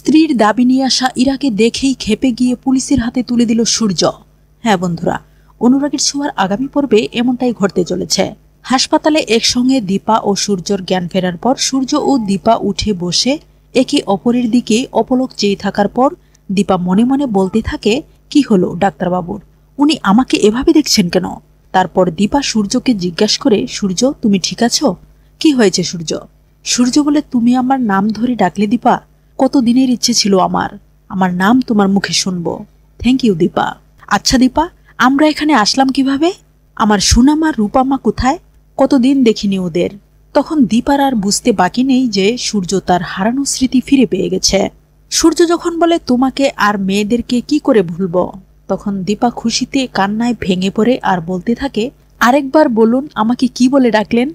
স্ত্রীর দাবি নিয়ে আসা ইরাকে দেখেই খেপে গিয়ে পুলিশের হাতে তুলে দিল সূর্য। হ্যাঁ বন্ধুরা, অনুরাগের ছোঁয়ার আগামী পর্বে এমনটাই ঘটতে চলেছে। হাসপাতালে একসঙ্গে দীপা ও সূর্যর জ্ঞান ফেরার পর সূর্য ও দীপা উঠে বসে একে অপরের দিকে অপলক চেয়ে থাকার পর দীপা মনে মনে বলতে থাকে, কি হলো ডাক্তারবাবুর, উনি আমাকে এভাবে দেখছেন কেন? তারপর দীপা সূর্যকে জিজ্ঞাসা করে, সূর্য তুমি ঠিক আছো? কি হয়েছে সূর্য? সূর্য বলে, তুমি আমার নাম ধরে ডাকলে দীপা, কত দিনের ইচ্ছে ছিল আমার নাম তোমার মুখে শুনবো। Thank you Deepa. আচ্ছা দীপা, আমরা এখানে আসলাম কিভাবে? আমার সুনামা রূপামা কোথায়? কতদিন দেখিনি ওদের। তখন দীপার আর বুঝতে বাকি নেই যে সূর্য তার হারানো স্মৃতি ফিরে পেয়ে গেছে। সূর্য যখন বলে, তোমাকে আর মেয়েদেরকে কি করে ভুলবো, তখন দীপা খুশিতে কান্নায় ভেঙে পড়ে আর বলতে থাকে, আরেকবার বলুন আমাকে কি বলে ডাকলেন?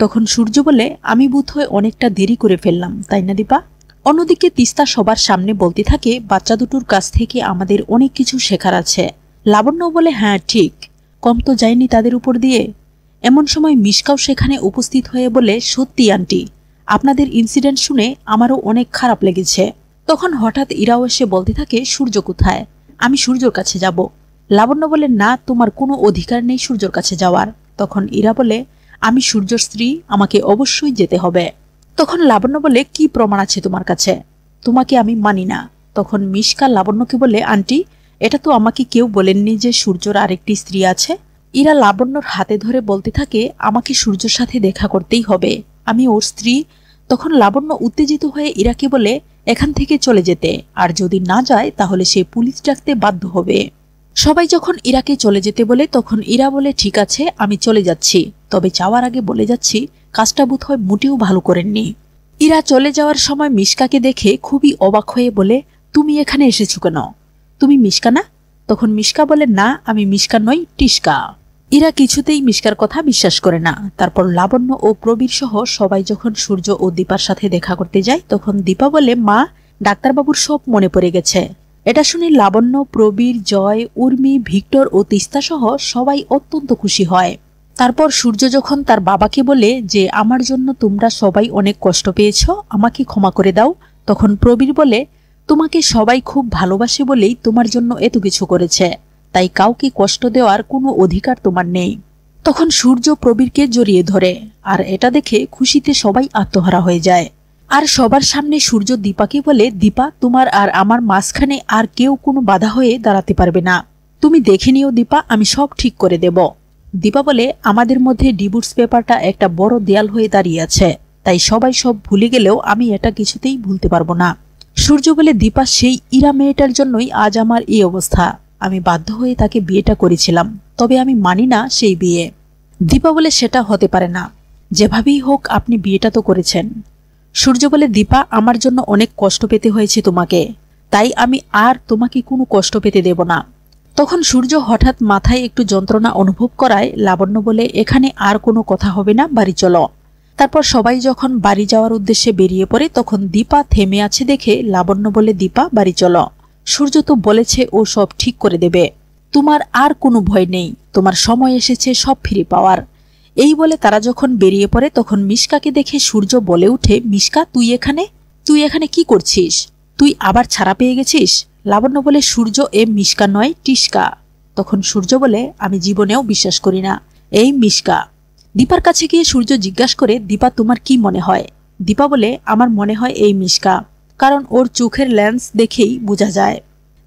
তখন সূর্য বলে, আমি বোধহয় অনেকটা দেরি করে ফেললাম, তাই না দীপা? অন্যদিকে তিস্তা সবার সামনে বলতে থাকে, বাচ্চা দুটোর কাছ থেকে আমাদের অনেক কিছু শেখার আছে। লাবণ্য বলে, হ্যাঁ ঠিক, কম তো যায়নি তাদের উপর দিয়ে। এমন সময় মিশকাও সেখানে উপস্থিত হয়ে বলে, সত্যি আন্টি, আপনাদের ইনসিডেন্ট শুনে আমারও অনেক খারাপ লেগেছে। তখন হঠাৎ ইরাও এসে বলতে থাকে, সূর্য কোথায়? আমি সূর্যর কাছে যাব। লাবণ্য বলে, না, তোমার কোনো অধিকার নেই সূর্যর কাছে যাওয়ার। তখন ইরা বলে, আমি সূর্যর স্ত্রী, আমাকে অবশ্যই যেতে হবে। তখন লাবণ্য বলে, কি প্রমাণ আছে তোমার কাছে? তোমাকে আমি মানি না। তখন মিশকা লাবণ্যকে বলে, আন্টি, এটা তো আমাকে কেউ বলেননি যে সূর্যর আরেকটি স্ত্রী আছে। ইরা লাবণ্যর হাতে ধরে বলতে থাকে, আমাকে সূর্যের সাথে দেখা করতেই হবে, আমি ওর স্ত্রী। তখন লাবণ্য উত্তেজিত হয়ে ইরাকে বলে, এখান থেকে চলে যেতে, আর যদি না যায় তাহলে সে পুলিশ ডাকতে বাধ্য হবে। সবাই যখন ইরাকে চলে যেতে বলে তখন ইরা বলে, ঠিক আছে আমি চলে যাচ্ছি, তবে যাওয়ার আগে বলে যাচ্ছি কাজটা বোধহয় মোটেও ভালো করেননি। ইরা চলে যাওয়ার সময় মিশকাকে দেখে খুবই অবাক হয়ে বলে, তুমি এখানে এসেছো কেন? তুমি মিশকা না? তখন মিশকা বলে, না আমি মিশকা নই, টিস্কা। ইরা কিছুতেই মিশকার কথা বিশ্বাস করে না। তারপর লাবণ্য ও প্রবীর সহ সবাই যখন সূর্য ও দীপার সাথে দেখা করতে যায় তখন দীপা বলে, মা, ডাক্তারবাবুর সব মনে পড়ে গেছে। এটা শুনে লাবণ্য, প্রবীর, জয়, উর্মি, ভিক্টর ও তিস্তা সহ সবাই অত্যন্ত খুশি হয়। তারপর সূর্য যখন তার বাবাকে বলে যে আমার জন্য তোমরা সবাই অনেক কষ্ট পেয়েছ, আমাকে ক্ষমা করে দাও, তখন প্রবীর বলে, তোমাকে সবাই খুব ভালোবাসে বলেই তোমার জন্য এত কিছু করেছে, তাই কাউকে কষ্ট দেওয়ার কোনো অধিকার তোমার নেই। তখন সূর্য প্রবীরকে জড়িয়ে ধরে, আর এটা দেখে খুশিতে সবাই আত্মহারা হয়ে যায়। আর সবার সামনে সূর্য দীপাকে বলে, দীপা, তোমার আর আমার মাঝখানে আর কেউ কোনো বাধা হয়ে দাঁড়াতে পারবে না। তুমি দেখে নিও দীপা, আমি সব ঠিক করে দেব। দীপা বলে, আমাদের মধ্যে ডিভোর্স পেপারটা একটা বড় দেয়াল হয়ে দাঁড়িয়ে আছে, তাই সবাই সব ভুলে গেলেও আমি এটা কিছুতেই ভুলতে পারবো না। সূর্য বলে, দীপা, সেই ইরা মেয়েটার জন্যই আজ আমার এই অবস্থা। আমি বাধ্য হয়ে তাকে বিয়েটা করেছিলাম, তবে আমি মানি না সেই বিয়ে। দীপা বলে, সেটা হতে পারে না, যেভাবেই হোক আপনি বিয়েটা তো করেছেন। সূর্য বলে, দীপা, আমার জন্য অনেক কষ্ট পেতে হয়েছে তোমাকে, তাই আমি আর তোমাকে কোনো কষ্ট পেতে দেব না। তখন সূর্য হঠাৎ মাথায় একটু যন্ত্রণা অনুভব করায় লাবণ্য বলে, এখানে আর কোনো কথা হবে না, বাড়ি চলো। তারপর সবাই যখন বাড়ি যাওয়ার উদ্দেশ্যে বেরিয়ে পড়ে তখন দীপা থেমে আছে দেখে লাবণ্য বলে, দীপা, বাড়ি চলো, সূর্য তো বলেছে ও সব ঠিক করে দেবে, তোমার আর কোনো ভয় নেই, তোমার সময় এসেছে সব ফিরে পাওয়ার। এই বলে তারা যখন বেরিয়ে পড়ে তখন মিশকাকে দেখে সূর্য বলে উঠে, মিশকা, তুই এখানে কি করছিস? তুই আবার ছাড়া পেয়ে গেছিস? লাবণ্য বলে, সূর্য, এ মিশকা নয়, টিস্কা। তখন সূর্য বলে, আমি জীবনেও বিশ্বাস করি না এই মিশকা। দীপার কাছে গিয়ে সূর্য জিজ্ঞাসা করে, দীপা, তোমার কি মনে হয়? দীপা বলে, আমার মনে হয় এই মিশকা, কারণ ওর চোখের লেন্স দেখেই বোঝা যায়।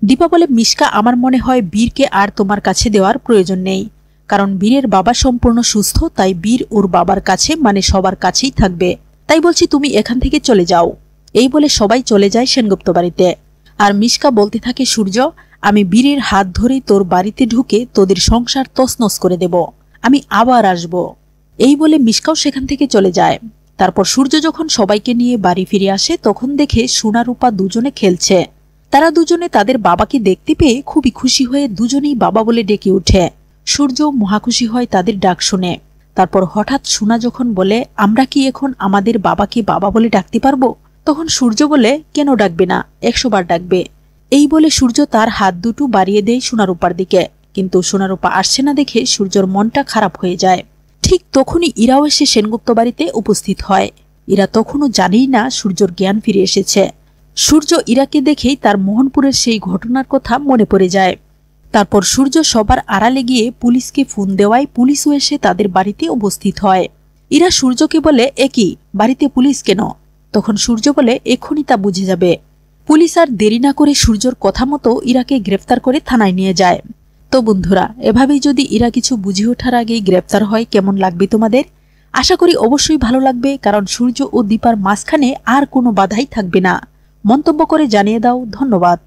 দীপা বলে, মিশকা, আমার মনে হয় বীরকে আর তোমার কাছে দেওয়ার প্রয়োজন নেই, কারণ বীরের বাবা সম্পূর্ণ সুস্থ, তাই বীর ওর বাবার কাছে, মানে সবার কাছেই থাকবে, তাই বলছি তুমি এখান থেকে চলে যাও। এই বলে সবাই চলে যায় সেনগুপ্ত বাড়িতে। আর মিশকা বলতে থাকে, সূর্য, আমি বীরের হাত ধরেই তোর বাড়িতে ঢুকে তোদের সংসার তছনছ করে দেব, আমি আবার আসব। এই বলে মিশকাও সেখান থেকে চলে যায়। তারপর সূর্য যখন সবাইকে নিয়ে বাড়ি ফিরে আসে তখন দেখে সোনা রূপা দুজনে খেলছে। তারা দুজনে তাদের বাবাকে দেখতে পেয়ে খুবই খুশি হয়ে দুজনেই বাবা বলে ডেকে ওঠে। সূর্য মহাখুশি হয় তাদের ডাক শুনে। তারপর হঠাৎ সোনা যখন বলে, আমরা কি এখন আমাদের বাবাকে বাবা বলে ডাকতে পারবো? তখন সূর্য বলে, কেন ডাকবে না, 100 বার ডাকবে। এই বলে সূর্য তার হাত দুটো বাড়িয়ে দেয় সোনারূপার দিকে, কিন্তু সোনারূপা আসছে না দেখে সূর্যর মনটা খারাপ হয়ে যায়। ঠিক তখনই ইরাও এসে সেনগুপ্ত বাড়িতে উপস্থিত হয়। ইরা তখনও জানেই না সূর্যর জ্ঞান ফিরে এসেছে। সূর্য ইরাকে দেখেই তার মোহনপুরের সেই ঘটনার কথা মনে পড়ে যায়। তারপর সূর্য সবার আড়ালে গিয়ে পুলিশকে ফোন দেওয়ায় পুলিশও এসে তাদের বাড়িতে উপস্থিত হয়। ইরা সূর্যকে বলে, একই বাড়িতে পুলিশ কেন? তখন সূর্য বলে, এক্ষুনি তা বুঝে যাবে। পুলিশ আর দেরি না করে সূর্যর কথা মতো ইরাকে গ্রেফতার করে থানায় নিয়ে যায়। তো বন্ধুরা, এভাবেই যদি ইরা কিছু বুঝে ওঠার আগেই গ্রেফতার হয় কেমন লাগবে তোমাদের? আশা করি অবশ্যই ভালো লাগবে, কারণ সূর্য ও দীপার মাঝখানে আর কোনো বাধাই থাকবে না। মন্তব্য করে জানিয়ে দাও। ধন্যবাদ।